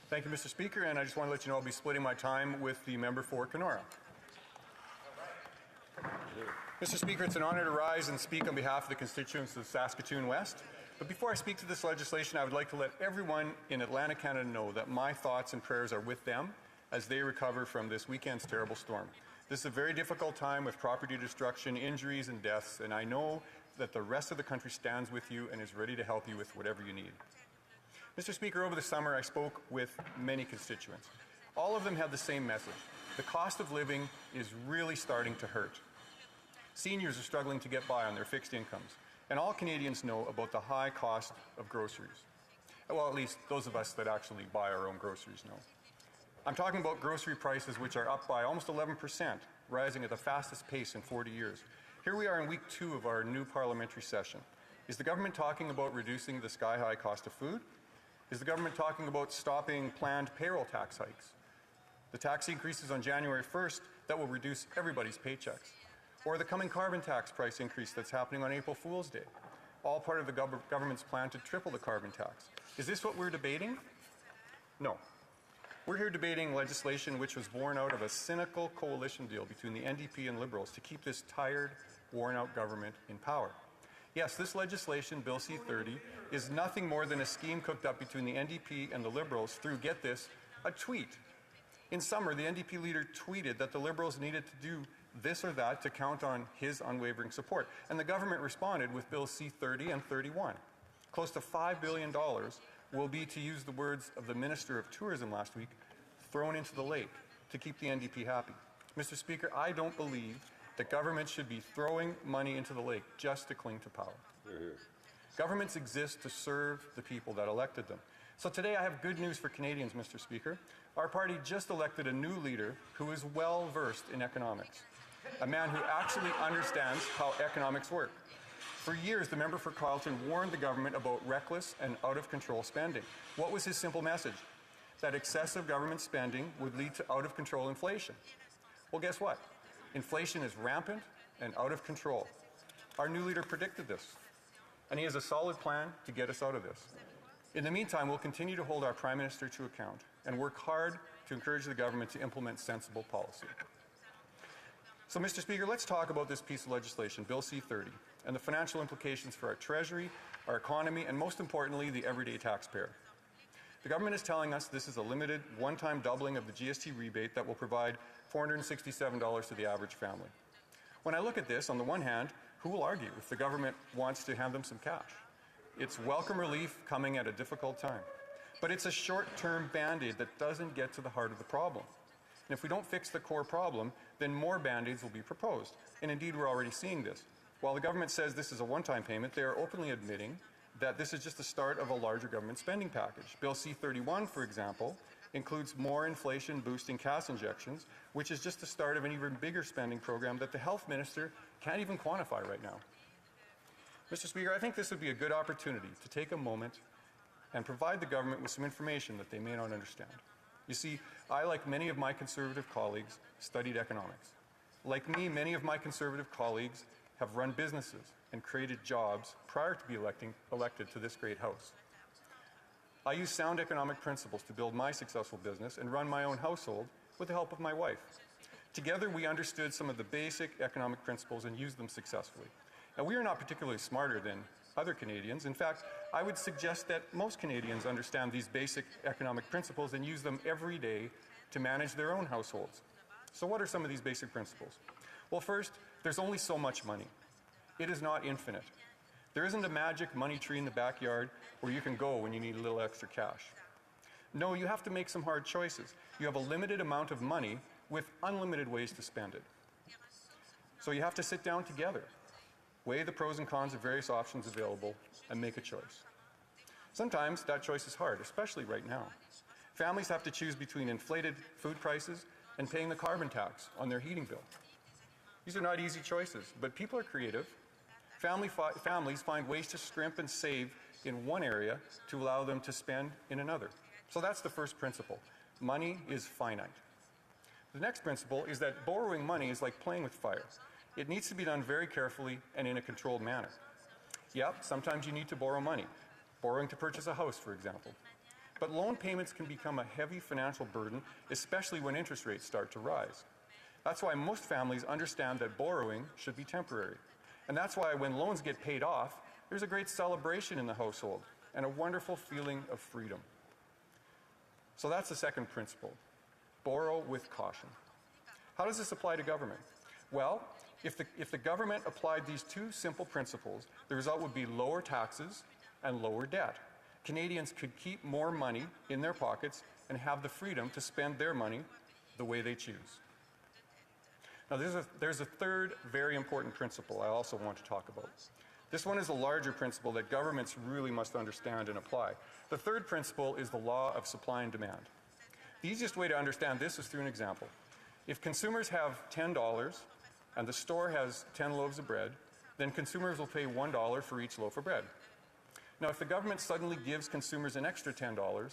Thank you, Mr. Speaker, and I just want to let you know I'll be splitting my time with the member for Kenora. Mr. Speaker, it's an honor to rise and speak on behalf of the constituents of Saskatoon West. But before I speak to this legislation, I would like to let everyone in Atlantic Canada know that my thoughts and prayers are with them as they recover from this weekend's terrible storm. This is a very difficult time with property destruction, injuries, and deaths, and I know that the rest of the country stands with you and is ready to help you with whatever you need. Mr. Speaker, over the summer I spoke with many constituents. All of them had the same message. The cost of living is really starting to hurt. Seniors are struggling to get by on their fixed incomes, and all Canadians know about the high cost of groceries. Well, at least those of us that actually buy our own groceries know. I'm talking about grocery prices which are up by almost 11%, rising at the fastest pace in 40 years. Here we are in week 2 of our new parliamentary session. Is the government talking about reducing the sky-high cost of food? Is the government talking about stopping planned payroll tax hikes? The tax increases on January 1st that will reduce everybody's paychecks? Or the coming carbon tax price increase that's happening on April Fool's Day? All part of the government's plan to triple the carbon tax. Is this what we're debating? No. We're here debating legislation which was born out of a cynical coalition deal between the NDP and Liberals to keep this tired, worn-out government in power. Yes, this legislation, Bill C-30, is nothing more than a scheme cooked up between the NDP and the Liberals through, get this, a tweet. In summer, the NDP leader tweeted that the Liberals needed to do this or that to count on his unwavering support, and the government responded with Bill C-30 and 31. Close to $5 billion will be, to use the words of the Minister of Tourism last week, thrown into the lake to keep the NDP happy. Mr. Speaker, I don't believe that government should be throwing money into the lake just to cling to power. Governments exist to serve the people that elected them. So today I have good news for Canadians, Mr. Speaker. Our party just elected a new leader who is well versed in economics, a man who actually understands how economics work. For years, the member for Carleton warned the government about reckless and out-of-control spending. What was his simple message? That excessive government spending would lead to out-of-control inflation. Well, guess what? Inflation is rampant and out of control. Our new leader predicted this, and he has a solid plan to get us out of this. In the meantime, we'll continue to hold our Prime Minister to account and work hard to encourage the government to implement sensible policy. So, Mr. Speaker, let's talk about this piece of legislation, Bill C-30, and the financial implications for our Treasury, our economy, and most importantly, the everyday taxpayer. The government is telling us this is a limited, one-time doubling of the GST rebate that will provide $467 to the average family. When I look at this, on the one hand, who will argue if the government wants to hand them some cash? It's welcome relief coming at a difficult time. But it's a short-term Band-Aid that doesn't get to the heart of the problem. And if we don't fix the core problem, then more Band-Aids will be proposed. And indeed, we're already seeing this. While the government says this is a one-time payment, they are openly admitting that this is just the start of a larger government spending package. Bill C-31, for example, includes more inflation-boosting cash injections, which is just the start of an even bigger spending program that the Health Minister can't even quantify right now. Mr. Speaker, I think this would be a good opportunity to take a moment and provide the government with some information that they may not understand. You see, I, like many of my Conservative colleagues, studied economics. Like me, many of my Conservative colleagues have run businesses and created jobs prior to be elected to this great House. I use sound economic principles to build my successful business and run my own household with the help of my wife. Together, we understood some of the basic economic principles and used them successfully. Now, we are not particularly smarter than other Canadians. In fact, I would suggest that most Canadians understand these basic economic principles and use them every day to manage their own households. So what are some of these basic principles? Well, first, there's only so much money. It is not infinite. There isn't a magic money tree in the backyard where you can go when you need a little extra cash. No, you have to make some hard choices. You have a limited amount of money with unlimited ways to spend it. So you have to sit down together, weigh the pros and cons of various options available, and make a choice. Sometimes that choice is hard, especially right now. Families have to choose between inflated food prices and paying the carbon tax on their heating bill. These are not easy choices, but people are creative. Families find ways to scrimp and save in one area to allow them to spend in another. So that's the first principle. Money is finite. The next principle is that borrowing money is like playing with fire. It needs to be done very carefully and in a controlled manner. Yep, sometimes you need to borrow money, borrowing to purchase a house, for example. But loan payments can become a heavy financial burden, especially when interest rates start to rise. That's why most families understand that borrowing should be temporary. And that's why when loans get paid off, there's a great celebration in the household and a wonderful feeling of freedom. So that's the second principle. Borrow with caution. How does this apply to government? Well, if the government applied these two simple principles, the result would be lower taxes and lower debt. Canadians could keep more money in their pockets and have the freedom to spend their money the way they choose. Now, there's a third very important principle I also want to talk about. This one is a larger principle that governments really must understand and apply. The third principle is the law of supply and demand. The easiest way to understand this is through an example. If consumers have $10 and the store has 10 loaves of bread, then consumers will pay $1 for each loaf of bread. Now, if the government suddenly gives consumers an extra $10,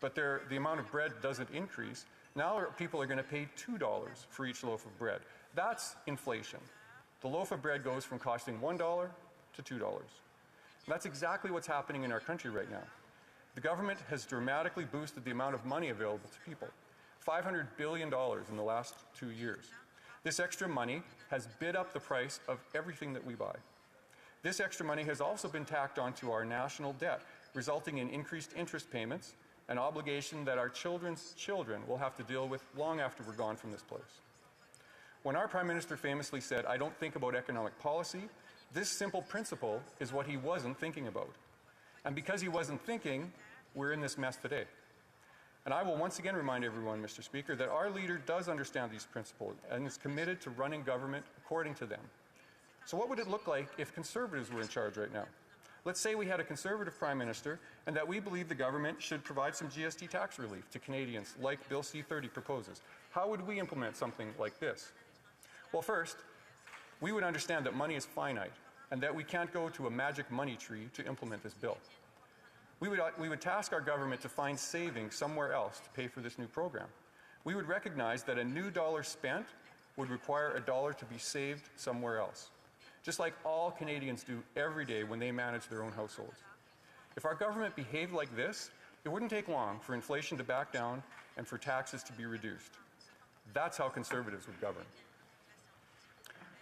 but the amount of bread doesn't increase, now people are going to pay $2 for each loaf of bread. That's inflation. The loaf of bread goes from costing $1 to $2. And that's exactly what's happening in our country right now. The government has dramatically boosted the amount of money available to people. $500 billion in the last 2 years. This extra money has bid up the price of everything that we buy. This extra money has also been tacked onto our national debt, resulting in increased interest payments, an obligation that our children's children will have to deal with long after we're gone from this place. When our Prime Minister famously said, "I don't think about economic policy," this simple principle is what he wasn't thinking about. And because he wasn't thinking, we're in this mess today. And I will once again remind everyone, Mr. Speaker, that our leader does understand these principles and is committed to running government according to them. So what would it look like if Conservatives were in charge right now? Let's say we had a Conservative Prime Minister and that we believe the government should provide some GST tax relief to Canadians like Bill C-30 proposes. How would we implement something like this? Well, first, we would understand that money is finite and that we can't go to a magic money tree to implement this bill. We would task our government to find savings somewhere else to pay for this new program. We would recognize that a new dollar spent would require a dollar to be saved somewhere else, just like all Canadians do every day when they manage their own households. If our government behaved like this, it wouldn't take long for inflation to back down and for taxes to be reduced. That's how Conservatives would govern.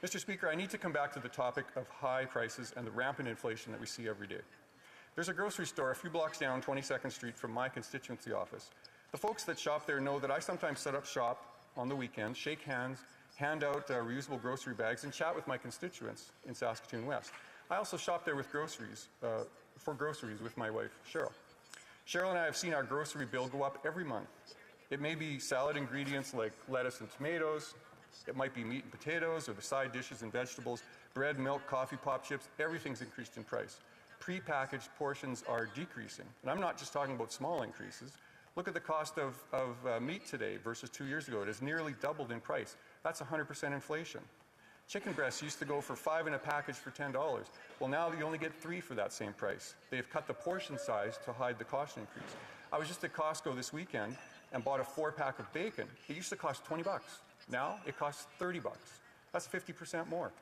Mr. Speaker, I need to come back to the topic of high prices and the rampant inflation that we see every day. There's a grocery store a few blocks down 22nd Street from my constituency office. The folks that shop there know that I sometimes set up shop on the weekend, shake hands, hand out reusable grocery bags, and chat with my constituents in Saskatoon West. I also shop there with for groceries with my wife, Cheryl. Cheryl and I have seen our grocery bill go up every month. It may be salad ingredients like lettuce and tomatoes. It might be meat and potatoes or the side dishes and vegetables, bread, milk, coffee, pop chips. Everything's increased in price. Prepackaged portions are decreasing. And I'm not just talking about small increases. Look at the cost of meat today versus 2 years ago. It has nearly doubled in price. That's 100% inflation. Chicken breasts used to go for 5 in a package for $10. Well, now you only get 3 for that same price. They've cut the portion size to hide the cost increase. I was just at Costco this weekend and bought a 4-pack of bacon. It used to cost $20. Now it costs $30. That's 50% more.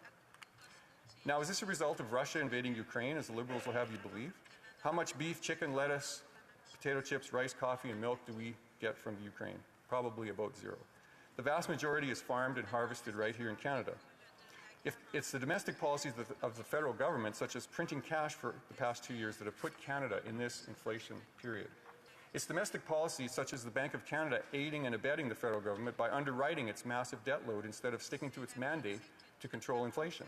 Now, is this a result of Russia invading Ukraine, as the Liberals will have you believe? How much beef, chicken, lettuce, potato chips, rice, coffee, and milk do we get from Ukraine? Probably about 0. The vast majority is farmed and harvested right here in Canada. If it's the domestic policies of the federal government, such as printing cash for the past 2 years, that have put Canada in this inflation period. It's domestic policies such as the Bank of Canada aiding and abetting the federal government by underwriting its massive debt load instead of sticking to its mandate to control inflation.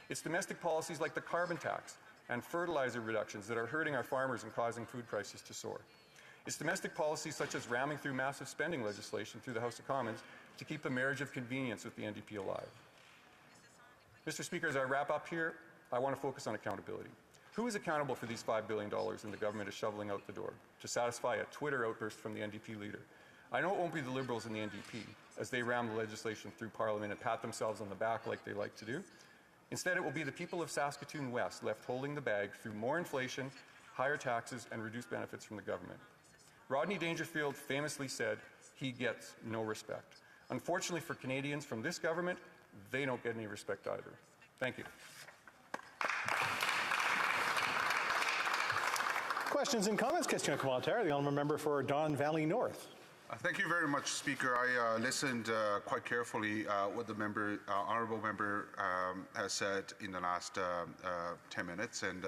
It's domestic policies like the carbon tax and fertilizer reductions that are hurting our farmers and causing food prices to soar. It's domestic policies such as ramming through massive spending legislation through the House of Commons to keep the marriage of convenience with the NDP alive. Mr. Speaker, as I wrap up here, I want to focus on accountability. Who is accountable for these $5 billion and the government is shoveling out the door to satisfy a Twitter outburst from the NDP leader? I know it won't be the Liberals and the NDP as they ram the legislation through Parliament and pat themselves on the back like they like to do. Instead, it will be the people of Saskatoon West left holding the bag through more inflation, higher taxes, and reduced benefits from the government. Rodney Dangerfield famously said, "He gets no respect." Unfortunately for Canadians from this government, they don't get any respect either. Thank you. Questions and comments? Question commentaire. The honourable member for Don Valley North. Thank you very much, Speaker. I listened quite carefully what the member, honourable member has said in the last 10 minutes, and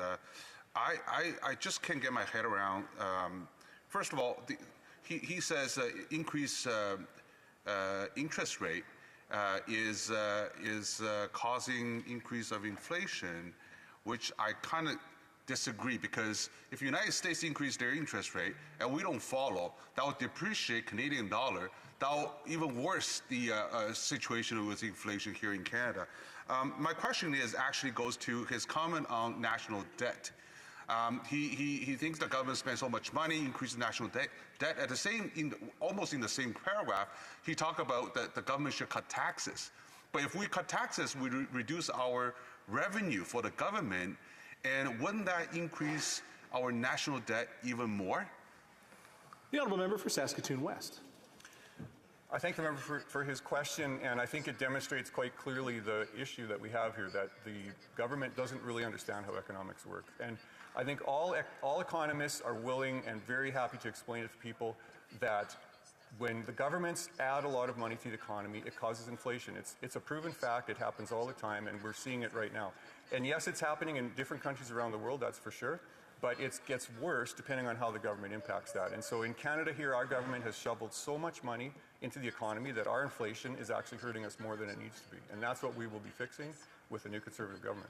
I just can't get my head around. First of all, he says increased interest rate is causing increase of inflation, which I kind of disagree, because if the United States increase their interest rate and we don't follow, that would depreciate Canadian dollar. That will even worse the situation with inflation here in Canada. My question actually goes to his comment on national debt. He thinks the government spends so much money, increasing national debt. At the same, almost in the same paragraph, he talked about that the government should cut taxes. But if we cut taxes, we reduce our revenue for the government, and wouldn't that increase our national debt even more? The honourable member for Saskatoon West. I thank the member for his question, and I think it demonstrates quite clearly the issue that we have here, that the government doesn't really understand how economics work. And I think all economists are willing and very happy to explain it to people that when the governments add a lot of money to the economy, it causes inflation. It's a proven fact. It happens all the time, and we're seeing it right now. And yes, it's happening in different countries around the world, that's for sure, but it gets worse depending on how the government impacts that. And so in Canada here, our government has shoveled so much money into the economy that our inflation is actually hurting us more than it needs to be. And that's what we will be fixing with the new Conservative government.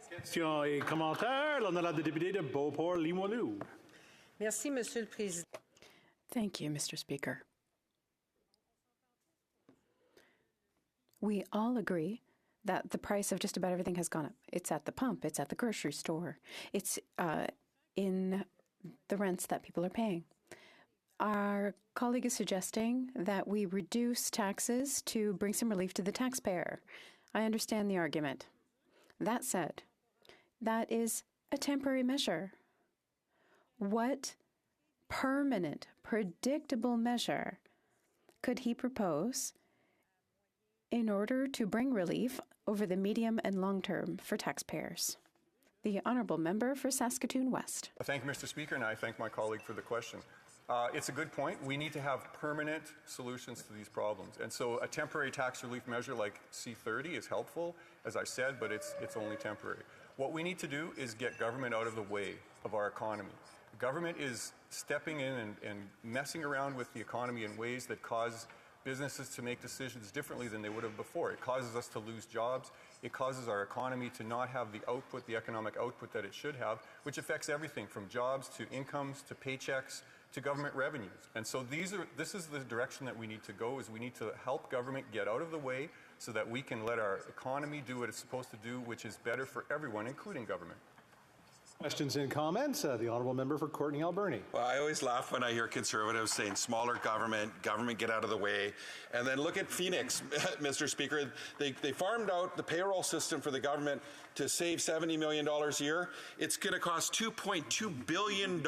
Questions et commentaires. L'honorable député de Beauport-Limoilou. Merci, Monsieur le Président. Thank you, Mr. Speaker. We all agree that the price of just about everything has gone up. It's at the pump, it's at the grocery store, it's in the rents that people are paying. Our colleague is suggesting that we reduce taxes to bring some relief to the taxpayer. I understand the argument. That said, that is a temporary measure. What permanent, predictable measure could he propose in order to bring relief over the medium and long term for taxpayers? The honourable member for Saskatoon West. Thank you, Mr. Speaker, and I thank my colleague for the question. It's a good point. We need to have permanent solutions to these problems. And so a temporary tax relief measure like C-30 is helpful, as I said, but it's only temporary. What we need to do is get government out of the way of our economy. Government is stepping in and messing around with the economy in ways that cause businesses to make decisions differently than they would have before. It causes us to lose jobs. It causes our economy to not have the output, the economic output that it should have, which affects everything from jobs to incomes to paychecks to government revenues. And so this is the direction that we need to go, is we need to help government get out of the way so that we can let our economy do what it's supposed to do, which is better for everyone, including government. Questions and comments? The honourable member for Courtenay Alberni. Well, I always laugh when I hear Conservatives saying smaller government get out of the way. And then look at Phoenix, Mr. Speaker. They farmed out the payroll system for the government to save $70 million a year. It's going to cost $2.2 billion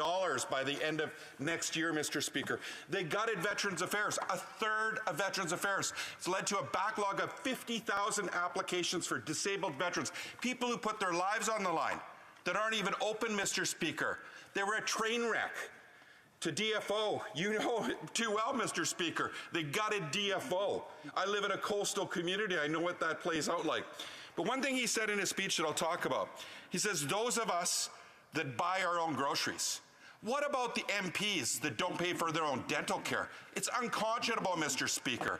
by the end of next year, Mr. Speaker. They gutted Veterans Affairs, a third of Veterans Affairs. It's led to a backlog of 50,000 applications for disabled veterans, people who put their lives on the line, that aren't even open, Mr. Speaker. They were a train wreck to DFO. You know too well, Mr. Speaker. They gutted DFO. I live in a coastal community. I know what that plays out like. But one thing he said in his speech that I'll talk about, he says, those of us that buy our own groceries. What about the MPs that don't pay for their own dental care? It's unconscionable, Mr. Speaker.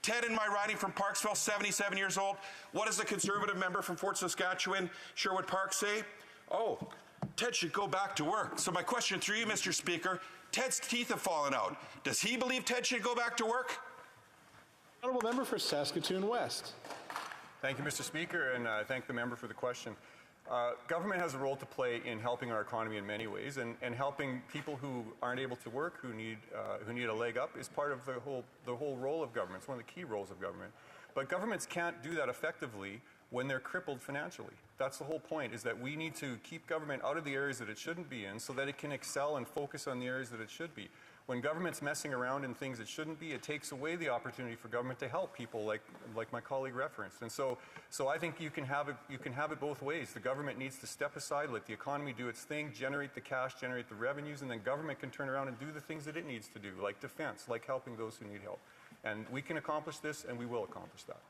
Ted in my riding from Parksville, 77 years old. What does the Conservative member from Fort Saskatchewan, Sherwood Park, say? Oh, Ted should go back to work. So my question through you, Mr. Speaker, Ted's teeth have fallen out. Does he believe Ted should go back to work? Honourable member for Saskatoon West. Thank you, Mr. Speaker, and thank the member for the question. Government has a role to play in helping our economy in many ways, and helping people who aren't able to work, who need a leg up, is part of the whole role of government. It's one of the key roles of government. But governments can't do that effectively when they're crippled financially. That's the whole point, is that we need to keep government out of the areas that it shouldn't be in so that it can excel and focus on the areas that it should be. when government's messing around in things it shouldn't be, it takes away the opportunity for government to help people like my colleague referenced. And so I think you can have it both ways. The government needs to step aside, let the economy do its thing, generate the cash, generate the revenues, and then government can turn around and do the things that it needs to do, like defense, like helping those who need help. And we can accomplish this, and we will accomplish that.